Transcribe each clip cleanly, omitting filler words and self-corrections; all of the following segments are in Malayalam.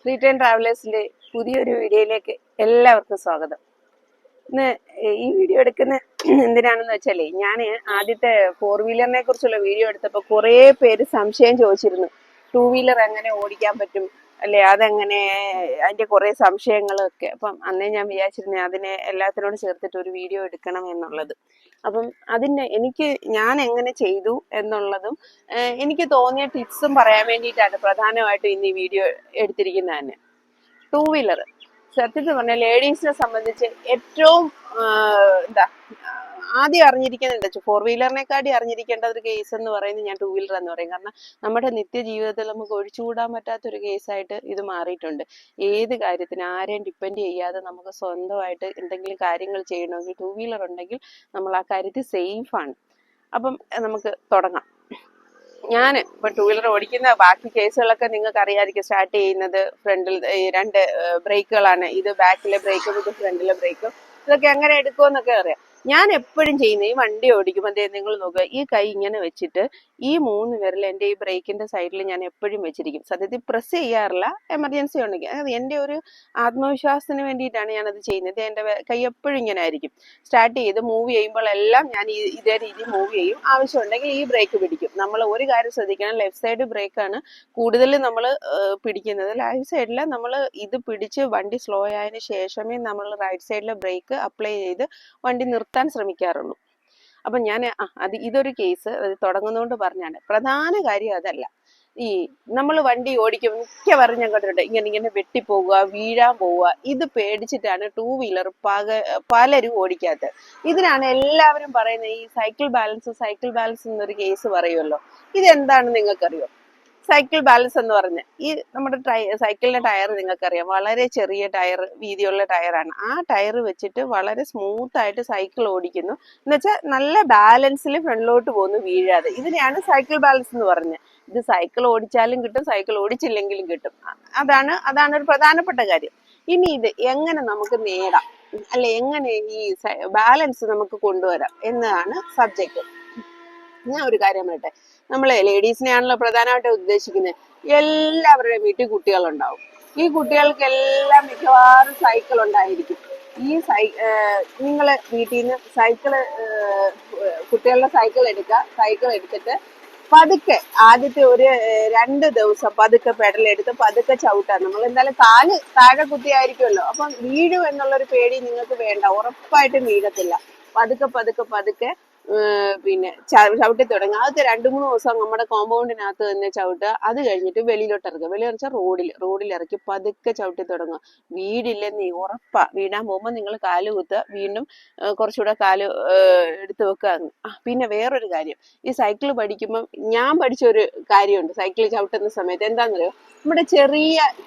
ഫ്രീ ടൈം ട്രാവലേഴ്സിന്റെ പുതിയൊരു വീഡിയോയിലേക്ക് എല്ലാവർക്കും സ്വാഗതം. ഇന്ന് ഈ വീഡിയോ എടുക്കുന്ന എന്തിനാണെന്ന് വെച്ചാലേ, ഞാൻ ആദ്യത്തെ 4 വീലറിനെ കുറിച്ചുള്ള വീഡിയോ എടുത്തപ്പോൾ കുറേ പേര് സംശയം ചോദിച്ചിരുന്നു. 2 വീലർ എങ്ങനെ ഓടിക്കാൻ പറ്റും, അല്ലെ, അതെങ്ങനെ, അതിന്റെ കുറെ സംശയങ്ങളൊക്കെ. അപ്പം അന്നേ ഞാൻ വിചാരിച്ചിരുന്നു അതിനെ എല്ലാത്തിനോട് ചേർത്തിട്ട് ഒരു വീഡിയോ എടുക്കണം എന്നുള്ളത്. അപ്പം ഞാൻ എങ്ങനെ ചെയ്തു എന്നുള്ളതും എനിക്ക് തോന്നിയ ടിപ്സും പറയാൻ വേണ്ടിയിട്ടാണ് പ്രധാനമായിട്ടും ഇന്ന് ഈ വീഡിയോ എടുത്തിരിക്കുന്നത് തന്നെ. 2 വീലർ സത്യത്തിൽ പറഞ്ഞാൽ ലേഡീസിനെ സംബന്ധിച്ച് ഏറ്റവും ആദ്യം അറിഞ്ഞിരിക്കുന്നുണ്ട്. 4 വീലറിനെക്കാട്ടി അറിഞ്ഞിരിക്കേണ്ട ഒരു കേസ് എന്ന് പറയുന്നത് ഞാൻ 2 വീലർ എന്ന് പറയും. കാരണം നമ്മുടെ നിത്യജീവിതത്തിൽ നമുക്ക് ഒഴിച്ചുകൂടാൻ പറ്റാത്തൊരു കേസായിട്ട് ഇത് മാറിയിട്ടുണ്ട്. ഏത് കാര്യത്തിന് ആരെയും ഡിപ്പെൻഡ് ചെയ്യാതെ നമുക്ക് സ്വന്തമായിട്ട് എന്തെങ്കിലും കാര്യങ്ങൾ ചെയ്യണമെങ്കിൽ 2 വീലർ ഉണ്ടെങ്കിൽ നമ്മൾ ആ കാര്യത്തിൽ സേഫാണ്. അപ്പം നമുക്ക് തുടങ്ങാം. ഞാൻ ഇപ്പൊ 2 വീലർ ഓടിക്കുന്ന ബാക്കി കേസുകളൊക്കെ നിങ്ങൾക്ക് അറിയാമായിരിക്കും. സ്റ്റാർട്ട് ചെയ്യുന്നത് ഫ്രണ്ടിൽ 2 ബ്രേക്കുകളാണ്. ഇത് ബാക്കിലെ ബ്രേക്കും ഇത് ഫ്രണ്ടിലെ ബ്രേക്കും. ഇതൊക്കെ എങ്ങനെ എടുക്കുമെന്നൊക്കെ അറിയാം. ഞാൻ എപ്പോഴും ചെയ്യുന്ന, ഈ വണ്ടി ഓടിക്കുമ്പോൾ നിങ്ങൾ നോക്കുക, ഈ കൈ ഇങ്ങനെ വെച്ചിട്ട് ഈ 3 വിരൽ എൻ്റെ ഈ ബ്രേക്കിന്റെ സൈഡിൽ ഞാൻ എപ്പോഴും വെച്ചിരിക്കും. സത്യത്തിൽ പ്രസ് ചെയ്യാറില്ല, എമർജൻസി ഉണ്ടെങ്കിൽ. അത് എൻ്റെ ഒരു ആത്മവിശ്വാസത്തിന് വേണ്ടിയിട്ടാണ് ഞാനത് ചെയ്യുന്നത്. എൻ്റെ കൈ എപ്പോഴും ഇങ്ങനെ ആയിരിക്കും. സ്റ്റാർട്ട് ചെയ്ത് മൂവ് ചെയ്യുമ്പോഴെല്ലാം ഞാൻ ഇതേ രീതി മൂവ് ചെയ്യും. ആവശ്യമുണ്ടെങ്കിൽ ഈ ബ്രേക്ക് പിടിക്കും. നമ്മൾ ഒരു കാര്യം ശ്രദ്ധിക്കണം, ലെഫ്റ്റ് സൈഡ് ബ്രേക്കാണ് കൂടുതൽ നമ്മൾ പിടിക്കുന്നത്. ലെഫ്റ്റ് സൈഡിൽ നമ്മൾ ഇത് പിടിച്ച് വണ്ടി സ്ലോ ആയതിനു ശേഷമേ നമ്മൾ റൈറ്റ് സൈഡിലെ ബ്രേക്ക് അപ്ലൈ ചെയ്ത് വണ്ടി നിർത്താൻ ശ്രമിക്കാറുള്ളൂ. അപ്പൊ ഞാൻ ഇതൊരു കേസ് തുടങ്ങുന്നതുകൊണ്ട് പറഞ്ഞാണ്. പ്രധാന കാര്യം അതല്ല. ഈ നമ്മൾ വണ്ടി ഓടിക്കും മിക്കവാറും ഞാൻ കണ്ടിട്ടുണ്ട്, ഇങ്ങനെ വെട്ടിപ്പോവുക, വീഴാൻ പോവുക. ഇത് പേടിച്ചിട്ടാണ് 2 വീലർ പലരും ഓടിക്കാത്തത്. ഇതിനാണ് എല്ലാവരും പറയുന്നത് ഈ സൈക്കിൾ ബാലൻസ് എന്നൊരു കേസ് പറയുമല്ലോ. ഇതെന്താണെന്ന് നിങ്ങൾക്കറിയോ? സൈക്കിൾ ബാലൻസ് എന്ന് പറഞ്ഞ ഈ നമ്മുടെ സൈക്കിളിന്റെ ടയർ നിങ്ങൾക്കറിയാം, വളരെ ചെറിയ ടയർ, വീതിയുള്ള ടയറാണ്. ആ ടയർ വെച്ചിട്ട് വളരെ സ്മൂത്ത് ആയിട്ട് സൈക്കിൾ ഓടിക്കുന്നു. എന്നുവെച്ചാൽ നല്ല ബാലൻസിൽ ഫ്രണ്ടിലോട്ട് പോകുന്നു, വീഴാതെ. ഇതിനെയാണ് സൈക്കിൾ ബാലൻസ് എന്ന് പറഞ്ഞത്. ഇത് സൈക്കിൾ ഓടിച്ചാലും കിട്ടും, സൈക്കിൾ ഓടിച്ചില്ലെങ്കിലും കിട്ടും. അതാണ് ഒരു പ്രധാനപ്പെട്ട കാര്യം. ഇനി ഇത് എങ്ങനെ നമുക്ക് നേടാം, അല്ലെ, എങ്ങനെ ഈ ബാലൻസ് നമുക്ക് കൊണ്ടുവരാം എന്നതാണ് സബ്ജക്റ്റ്. ഞാൻ ഒരു കാര്യം പറയട്ടെ, നമ്മളെ ലേഡീസിനെയാണല്ലോ പ്രധാനമായിട്ട് ഉദ്ദേശിക്കുന്നത്. എല്ലാവരുടെയും വീട്ടിൽ കുട്ടികളുണ്ടാവും. ഈ കുട്ടികൾക്കെല്ലാം മിക്കവാറും സൈക്കിൾ ഉണ്ടായിരിക്കും. ഈ നിങ്ങളെ വീട്ടിൽ നിന്ന് കുട്ടികളുടെ സൈക്കിൾ എടുത്തിട്ട് പതുക്കെ ആദ്യത്തെ ഒരു 2 ദിവസം പതുക്കെ പെഡലെടുത്ത് പതുക്കെ ചവിട്ടാൻ. നമ്മൾ എന്തായാലും കാല് താഴെ കുത്തിയായിരിക്കുമല്ലോ. അപ്പം വീഴും എന്നുള്ളൊരു പേടി നിങ്ങൾക്ക് വേണ്ട, ഉറപ്പായിട്ടും വീഴത്തില്ല. പതുക്കെ പിന്നെ ചവിട്ടി തുടങ്ങുക. ആദ്യത്തെ 2-3 ദിവസം നമ്മുടെ കോമ്പൗണ്ടിനകത്ത് തന്നെ ചവിട്ടുക. അത് കഴിഞ്ഞിട്ട് വെളിയിലോട്ട് ഇറക്കുക. വെളിയിറച്ചാൽ റോഡിൽ ഇറക്കി പതുക്കെ ചവിട്ടി തുടങ്ങുക. വീടില്ലെന്ന് ഉറപ്പാ. വീടാൻ പോകുമ്പോൾ നിങ്ങൾ കാല് കുത്തുക, വീണ്ടും കുറച്ചുകൂടെ കാല് എടുത്ത് വെക്കുക. പിന്നെ വേറൊരു കാര്യം, ഈ സൈക്കിൾ പഠിക്കുമ്പോൾ ഞാൻ പഠിച്ചൊരു കാര്യമുണ്ട്. സൈക്കിൾ ചവിട്ടുന്ന സമയത്ത് എന്താണെന്നറിയോ, നമ്മുടെ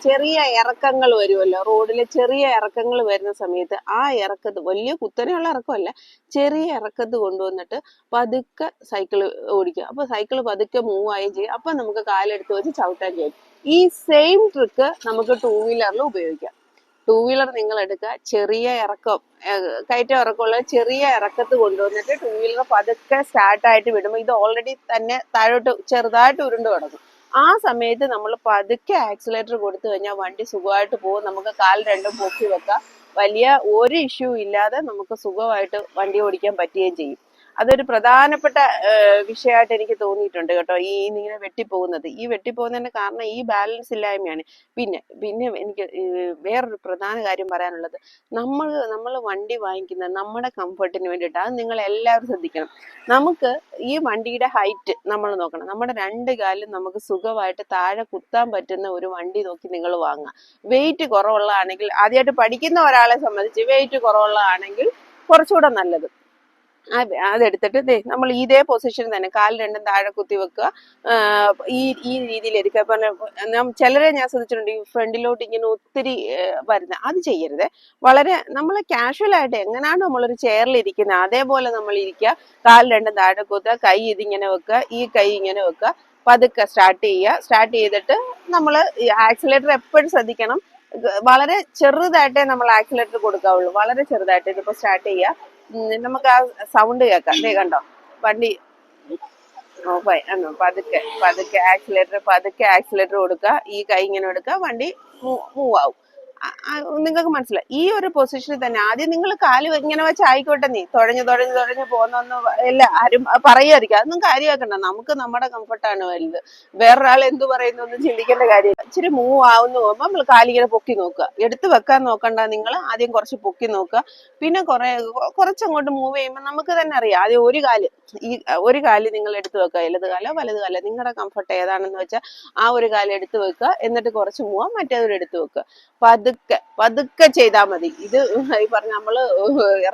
ചെറിയ ഇറക്കങ്ങൾ വരുമല്ലോ, റോഡിലെ ചെറിയ ഇറക്കങ്ങൾ വരുന്ന സമയത്ത് ആ ഇറക്കത്ത്, വലിയ കുത്തനെയുള്ള ഇറക്കമല്ല, ചെറിയ ഇറക്കത്ത് കൊണ്ടുവന്നിട്ട് പതുക്കെ സൈക്കിൾ ഓടിക്കുക. അപ്പൊ സൈക്കിൾ പതുക്കെ മൂവ് ആയും ചെയ്യും. അപ്പൊ നമുക്ക് കാലെടുത്ത് വെച്ച് ചവിട്ടാൻ ചെയ്യും. ഈ സെയിം ട്രിക്ക് നമുക്ക് 2 വീലറിൽ ഉപയോഗിക്കാം. 2 വീലർ നിങ്ങൾ എടുക്കുക, ചെറിയ ഇറക്കം, കയറ്റം ഇറക്കമുള്ള ചെറിയ ഇറക്കത്ത് കൊണ്ടുവന്നിട്ട് 2 വീലർ പതുക്കെ സ്റ്റാർട്ടായിട്ട് വിടുമ്പോൾ ഇത് ഓൾറെഡി തന്നെ താഴോട്ട് ചെറുതായിട്ട് ഉരുണ്ട് കിടക്കും. ആ സമയത്ത് നമ്മൾ പതുക്കെ ആക്സിലേറ്റർ കൊടുത്തു കഴിഞ്ഞാൽ വണ്ടി സുഖമായിട്ട് പോകും. നമുക്ക് കാൽ രണ്ടും പൊക്കി വെക്കാം. വലിയ ഒരു ഇഷ്യൂ ഇല്ലാതെ നമുക്ക് സുഖമായിട്ട് വണ്ടി ഓടിക്കാൻ പറ്റുകയും ചെയ്യും. അതൊരു പ്രധാനപ്പെട്ട വിഷയമായിട്ട് എനിക്ക് തോന്നിയിട്ടുണ്ട് കേട്ടോ, ഇങ്ങനെ വെട്ടിപ്പോകുന്നത്. ഈ വെട്ടിപ്പോകുന്നതിന്റെ കാരണം ഈ ബാലൻസ് ഇല്ലായ്മയാണ്. പിന്നെ എനിക്ക് വേറൊരു പ്രധാന കാര്യം പറയാനുള്ളത്, നമ്മൾ വണ്ടി വാങ്ങിക്കുന്നത് നമ്മുടെ കംഫർട്ടിന് വേണ്ടിയിട്ട്. അത് നിങ്ങൾ എല്ലാവരും ശ്രദ്ധിക്കണം. നമുക്ക് ഈ വണ്ടിയുടെ ഹൈറ്റ് നമ്മൾ നോക്കണം. നമ്മുടെ 2 കാലും നമുക്ക് സുഖമായിട്ട് താഴെ കുത്താൻ പറ്റുന്ന ഒരു വണ്ടി നോക്കി നിങ്ങൾ വാങ്ങുക. വെയിറ്റ് കുറവുള്ളതാണെങ്കിൽ, ആദ്യമായിട്ട് പഠിക്കുന്ന ഒരാളെ സംബന്ധിച്ച് വെയിറ്റ് കുറവുള്ളതാണെങ്കിൽ കുറച്ചുകൂടെ നല്ലത്. അതെടുത്തിട്ട് നമ്മൾ ഇതേ പൊസിഷൻ തന്നെ കാൽ രണ്ടും താഴെ കുത്തി വെക്കുക. ഈ രീതിയിൽ എടുക്കുക. ചിലരെ ഞാൻ ശ്രദ്ധിച്ചിട്ടുണ്ട്, ഈ ഫ്രണ്ടിലോട്ട് ഇങ്ങനെ ഒത്തിരി വരുന്ന, അത് ചെയ്യരുത്. വളരെ നമ്മൾ കാഷ്വൽ ആയിട്ട് എങ്ങനെയാണ് നമ്മളൊരു ചെയറിൽ ഇരിക്കുന്നത് അതേപോലെ നമ്മൾ ഇരിക്കുക. കാൽ രണ്ടും താഴെ കുത്തുക, കൈ ഇതിങ്ങനെ വെക്കുക, ഈ കൈ ഇങ്ങനെ വെക്കുക. പതുക്കെ സ്റ്റാർട്ട് ചെയ്തിട്ട് നമ്മൾ ആക്സിലേറ്റർ എപ്പോഴും ശ്രദ്ധിക്കണം. വളരെ ചെറുതായിട്ടേ നമ്മൾ ആക്സിലേറ്റർ കൊടുക്കാവുള്ളൂ, വളരെ ചെറുതായിട്ട്. ഇതിപ്പോ സ്റ്റാർട്ട് ചെയ്യുക, നമുക്ക് ആ സൗണ്ട് കേൾക്കാം. കണ്ടോ, വണ്ടി ഓഫായി പതുക്കെ പതുക്കെ ആക്സിലേറ്റർ കൊടുക്കുക, ഈ കൈ ഇങ്ങനെ എടുക്കുക, വണ്ടി മൂവ് ആവും. നിങ്ങൾക്ക് മനസ്സിലായി. ഈ ഒരു പൊസിഷനിൽ തന്നെ ആദ്യം നിങ്ങൾ കാല് ഇങ്ങനെ വെച്ച് ആയിക്കോട്ടെ, നീ തുഴഞ്ഞു പോകുന്ന എല്ലാ ആരും പറയുമായിരിക്കും, അതൊന്നും കാര്യമാക്കണ്ട. നമുക്ക് നമ്മുടെ കംഫർട്ടാണ് വലുത്. വേറൊരാൾ എന്ത് പറയുന്നു ഒന്നും ചിന്തിക്കേണ്ട കാര്യമില്ല. ഇച്ചിരി മൂവ് ആവുന്നു പോകുമ്പോൾ നമ്മൾ കാലിങ്ങനെ പൊക്കി നോക്കുക, എടുത്ത് വെക്കാൻ നോക്കണ്ട. നിങ്ങൾ ആദ്യം കുറച്ച് പൊക്കി നോക്കുക, പിന്നെ കുറച്ചങ്ങോട്ട് മൂവ് ചെയ്യുമ്പോൾ നമുക്ക് തന്നെ അറിയാം. ആദ്യം ഒരു കാല് നിങ്ങൾ എടുത്ത് വെക്കുക, ഇടത് കാലോ വലത് കാലോ നിങ്ങളുടെ കംഫർട്ട് ഏതാണെന്ന് വെച്ചാൽ ആ ഒരു കാലം എടുത്ത് വെക്കുക. എന്നിട്ട് കുറച്ച് മൂവാ മറ്റേതൊരു എടുത്ത് വെക്കുക. പതുക്കെ ചെയ്താൽ മതി. ഇത് ഈ പറഞ്ഞ നമ്മള്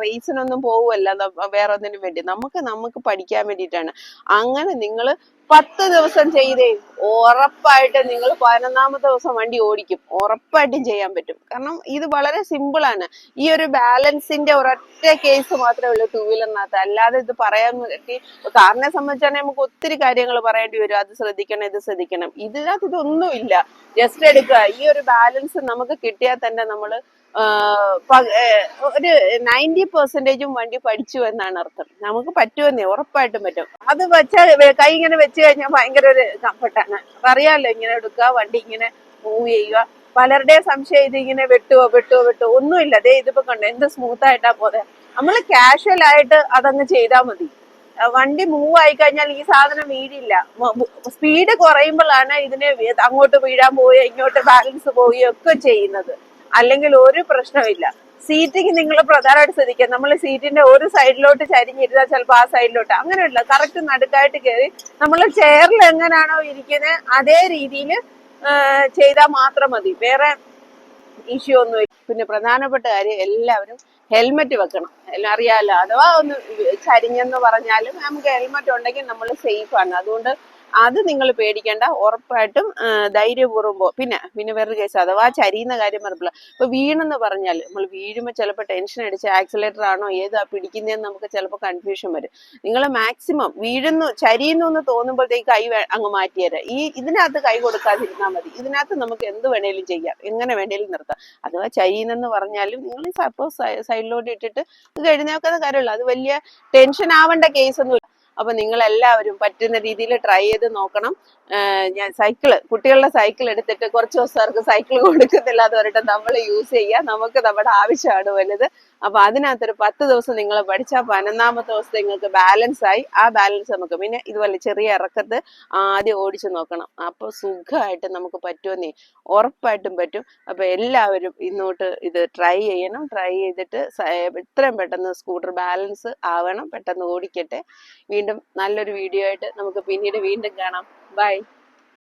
റേസിനൊന്നും പോവുമല്ല, വേറെ ഒന്നിനും വേണ്ടി, നമുക്ക് പഠിക്കാൻ വേണ്ടിയിട്ടാണ്. അങ്ങനെ നിങ്ങൾ 10 ദിവസം ചെയ്തേ, ഉറപ്പായിട്ട് നിങ്ങൾ 11ാമത്തെ ദിവസം വണ്ടി ഓടിക്കും. ഉറപ്പായിട്ടും ചെയ്യാൻ പറ്റും. കാരണം ഇത് വളരെ സിമ്പിൾ ആണ്. ഈ ഒരു ബാലൻസിന്റെ ഒരൊറ്റ കേസ് മാത്രമേ ഉള്ളൂ ടൂ വീലറിനകത്ത്. അല്ലാതെ ഇത് പറയാൻ പറ്റി കാറിനെ സംബന്ധിച്ചാണെങ്കിൽ നമുക്ക് ഒത്തിരി കാര്യങ്ങൾ പറയേണ്ടി വരും. അത് ശ്രദ്ധിക്കണം, ഇത് ശ്രദ്ധിക്കണം. ഇതിനകത്ത് ഇതൊന്നുമില്ല. ജസ്റ്റ് എടുക്കുക. ഈ ഒരു ബാലൻസ് നമുക്ക് കിട്ടിയാൽ തന്നെ നമ്മള് ഒരു 90% വണ്ടി പഠിച്ചു എന്നാണ് അർത്ഥം. നമുക്ക് പറ്റുമെന്നേ, ഉറപ്പായിട്ടും പറ്റും. അത് വെച്ചാൽ കൈ ഇങ്ങനെ വെച്ച് കഴിഞ്ഞാൽ ഭയങ്കര ഒരു കംഫർട്ടാണ്. അറിയാമല്ലോ, ഇങ്ങനെ എടുക്കുക, വണ്ടി ഇങ്ങനെ മൂവ് ചെയ്യുക. പലരുടെയും സംശയം ഇത് ഇങ്ങനെ വെട്ടുവോ ഒന്നുമില്ല. ദേ ഇതിപ്പോ കണ്ടോ എന്ത് സ്മൂത്ത് ആയിട്ടാ പോലെ. നമ്മൾ കാഷ്വൽ ആയിട്ട് അതങ്ങ് ചെയ്താൽ മതി. വണ്ടി മൂവ് ആയി കഴിഞ്ഞാൽ ഈ സാധനം വീഴില്ല. സ്പീഡ് കുറയുമ്പോഴാണ് ഇതിന് അങ്ങോട്ട് വീഴാൻ പോവുകയോ ഇങ്ങോട്ട് ബാലൻസ് പോവുകയോ ഒക്കെ ചെയ്യുന്നത്. അല്ലെങ്കിൽ ഒരു പ്രശ്നമില്ല. സീറ്റിംഗ് നിങ്ങൾ പ്രധാനമായിട്ട് ശ്രദ്ധിക്കുക. നമ്മൾ സീറ്റിന്റെ ഒരു സൈഡിലോട്ട് ചരിഞ്ഞിരുന്നാൽ ചിലപ്പോൾ ആ സൈഡിലോട്ട്, അങ്ങനെയല്ല, കറക്റ്റ് നടുക്കായിട്ട് കയറി നമ്മൾ ചെയറിൽ എങ്ങനെയാണോ ഇരിക്കുന്നത് അതേ രീതിയിൽ ചെയ്താൽ മാത്രം മതി. വേറെ ഇഷ്യൂ ഒന്നുമില്ല. പിന്നെ പ്രധാനപ്പെട്ട കാര്യം, എല്ലാവരും ഹെൽമെറ്റ് വെക്കണം. അറിയാലോ, അഥവാ ഒന്ന് ചരിഞ്ഞെന്ന് പറഞ്ഞാലും നമുക്ക് ഹെൽമെറ്റ് ഉണ്ടെങ്കിൽ നമ്മൾ സേഫ് ആണ്. അതുകൊണ്ട് അത് നിങ്ങൾ പേടിക്കേണ്ട. ഉറപ്പായിട്ടും ധൈര്യപൂർവ്വം പിന്നെ വേറൊരു കേസ്, അഥവാ ചരിയുന്ന കാര്യം പറഞ്ഞില്ല. ഇപ്പൊ വീണെന്ന് പറഞ്ഞാൽ നമ്മൾ വീഴുമ്പോൾ ചിലപ്പോൾ ടെൻഷൻ അടിച്ച് ആക്സിലേറ്റർ ആണോ ഏതാ പിടിക്കുന്നതെന്ന് നമുക്ക് ചിലപ്പോൾ കൺഫ്യൂഷൻ വരും. നിങ്ങൾ മാക്സിമം ചരിയുന്നു എന്ന് തോന്നുമ്പോഴത്തേക്ക് കൈ അങ്ങ് മാറ്റിയേരാ. ഇതിനകത്ത് കൈ കൊടുക്കാതിരുന്നാൽ മതി. ഇതിനകത്ത് നമുക്ക് എന്ത് വേണേലും ചെയ്യാം, എങ്ങനെ വേണേലും നിർത്താം. അഥവാ ചരിയുന്നെന്ന് പറഞ്ഞാലും നിങ്ങൾ സപ്പോസ് സൈഡിലോട്ട് ഇട്ടിട്ട് ഇത് എഴുന്നേൽക്കുന്ന കാര്യമുള്ളൂ. അത് വലിയ ടെൻഷൻ ആവേണ്ട കേസൊന്നും. അപ്പൊ നിങ്ങൾ എല്ലാവരും പറ്റുന്ന രീതിയിൽ ട്രൈ ചെയ്ത് നോക്കണം. ഞാൻ കുട്ടികളുടെ സൈക്കിൾ എടുത്തിട്ട് കുറച്ച് ദിവസർക്ക് സൈക്കിൾ കൊടുക്കുന്നില്ല എന്ന് പറഞ്ഞിട്ട് നമ്മൾ യൂസ് ചെയ്യുക. നമുക്ക് നമ്മുടെ ആവശ്യമാണ് വലുത്. അപ്പൊ അതിനകത്തൊരു 10 ദിവസം നിങ്ങൾ പഠിച്ചാൽ 11ാമത്തെ ദിവസം നിങ്ങൾക്ക് ബാലൻസ് ആയി. ആ ബാലൻസ് നമുക്ക് പിന്നെ ഇതുപോലെ ചെറിയ ഇറക്കത്ത് ആദ്യം ഓടിച്ചു നോക്കണം. അപ്പൊ സുഖമായിട്ട് നമുക്ക് പറ്റുമെന്നേ, ഉറപ്പായിട്ടും പറ്റും. അപ്പൊ എല്ലാവരും ഇന്നോട്ട് ഇത് ട്രൈ ചെയ്യണം. ട്രൈ ചെയ്തിട്ട് എത്രയും പെട്ടെന്ന് സ്കൂട്ടർ ബാലൻസ് ആവണം, പെട്ടെന്ന് ഓടിക്കട്ടെ. വീണ്ടും നല്ലൊരു വീഡിയോ ആയിട്ട് നമുക്ക് പിന്നീട് വീണ്ടും കാണാം. ബൈ.